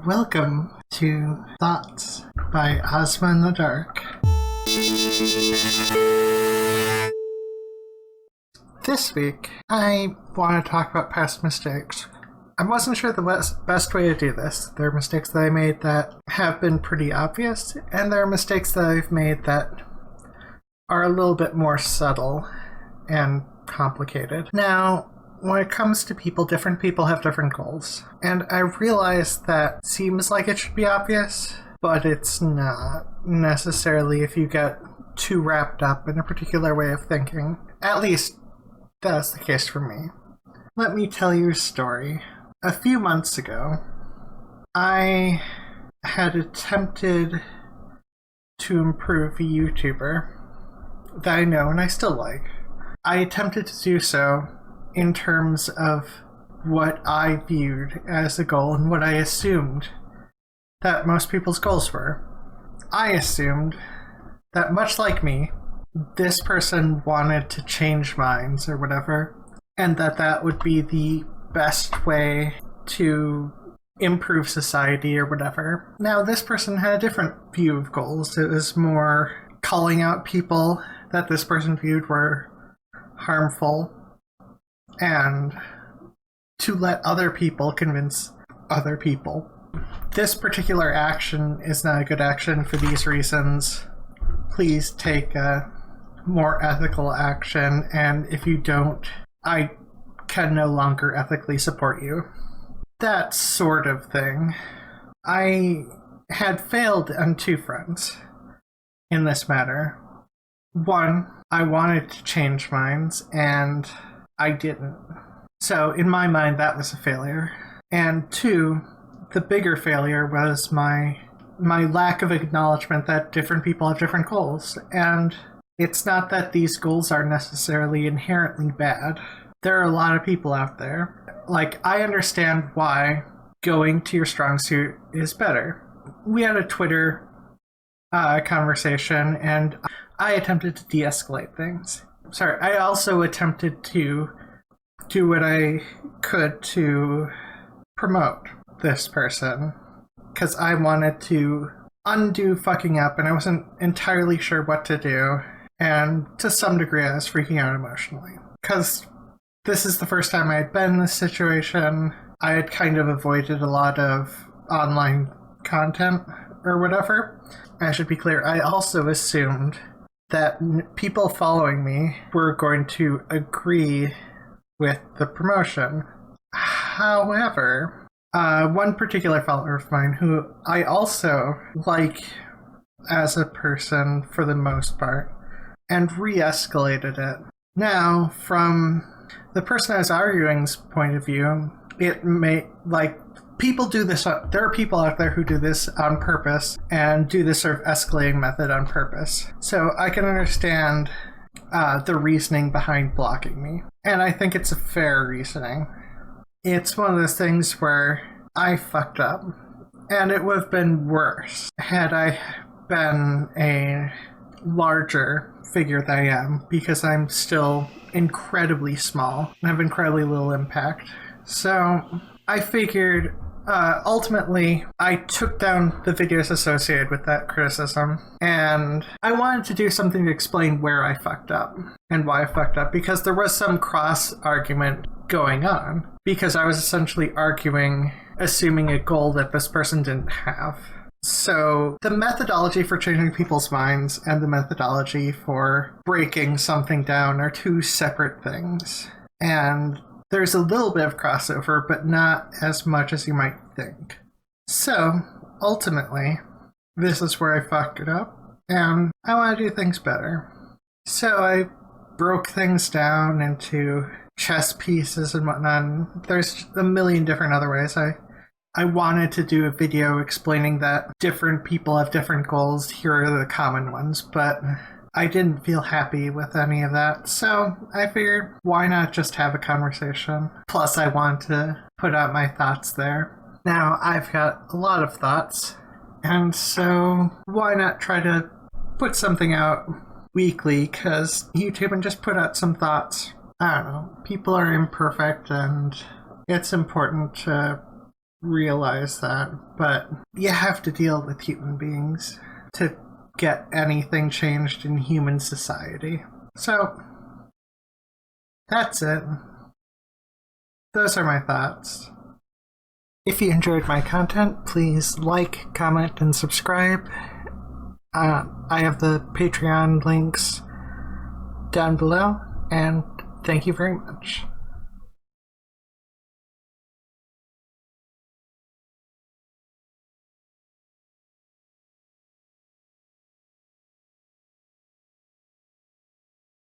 Welcome to Thoughts by Ozma in the Dark. This week, I want to talk about past mistakes. I wasn't sure the best way to do this. There are mistakes that I made that have been pretty obvious, and there are mistakes that I've made that are a little bit more subtle and complicated. Now, when it comes to people, different people have different goals. And I realize that seems like it should be obvious, but it's not necessarily if you get too wrapped up in a particular way of thinking. At least, that's the case for me. Let me tell you a story. A few months ago, I had attempted to improve a YouTuber that I know and I still like. I attempted to do so in terms of what I viewed as a goal and what I assumed that most people's goals were. I assumed that, much like me, this person wanted to change minds or whatever, and that would be the best way to improve society or whatever. Now, this person had a different view of goals. It was more calling out people that this person viewed were harmful, and to let other people convince other people. This particular action is not a good action for these reasons. Please take a more ethical action, and if you don't, I can no longer ethically support you. That sort of thing. I had failed on two fronts in this matter. One, I wanted to change minds, and I didn't. So, in my mind, that was a failure. And two, the bigger failure was my lack of acknowledgement that different people have different goals. And it's not that these goals are necessarily inherently bad. There are a lot of people out there. Like, I understand why going to your strong suit is better. We had a Twitter conversation, and I attempted to de-escalate things. Sorry, I also attempted to do what I could to promote this person, because I wanted to undo fucking up, and I wasn't entirely sure what to do, and to some degree I was freaking out emotionally. Because this is the first time I had been in this situation. I had kind of avoided a lot of online content or whatever. I should be clear, I also assumed that people following me were going to agree with the promotion. However, one particular follower of mine who I also like as a person for the most part, and re-escalated it. Now, from the person I was arguing's point of view, it may, people do this, there are people out there who do this on purpose and do this sort of escalating method on purpose. So I can understand the reasoning behind blocking me. And I think it's a fair reasoning. It's one of those things where I fucked up. And it would have been worse had I been a larger figure than I am, because I'm still incredibly small and have incredibly little impact. So I figured ultimately, I took down the videos associated with that criticism, and I wanted to do something to explain where I fucked up and why I fucked up, because there was some cross-argument going on, because I was essentially assuming a goal that this person didn't have. So the methodology for changing people's minds and the methodology for breaking something down are two separate things. And there's a little bit of crossover, but not as much as you might think. So, ultimately, this is where I fucked it up, and I want to do things better. So I broke things down into chess pieces and whatnot, and there's a million different other ways. I wanted to do a video explaining that different people have different goals, here are the common ones, but I didn't feel happy with any of that, so I figured, why not just have a conversation? Plus, I want to put out my thoughts there. Now, I've got a lot of thoughts, and so why not try to put something out weekly, because YouTube and just put out some thoughts. I don't know, people are imperfect, and it's important to realize that, but you have to deal with human beings to get anything changed in human society. So, that's it. Those are my thoughts. If you enjoyed my content, please like, comment, and subscribe. I have the Patreon links down below, and thank you very much.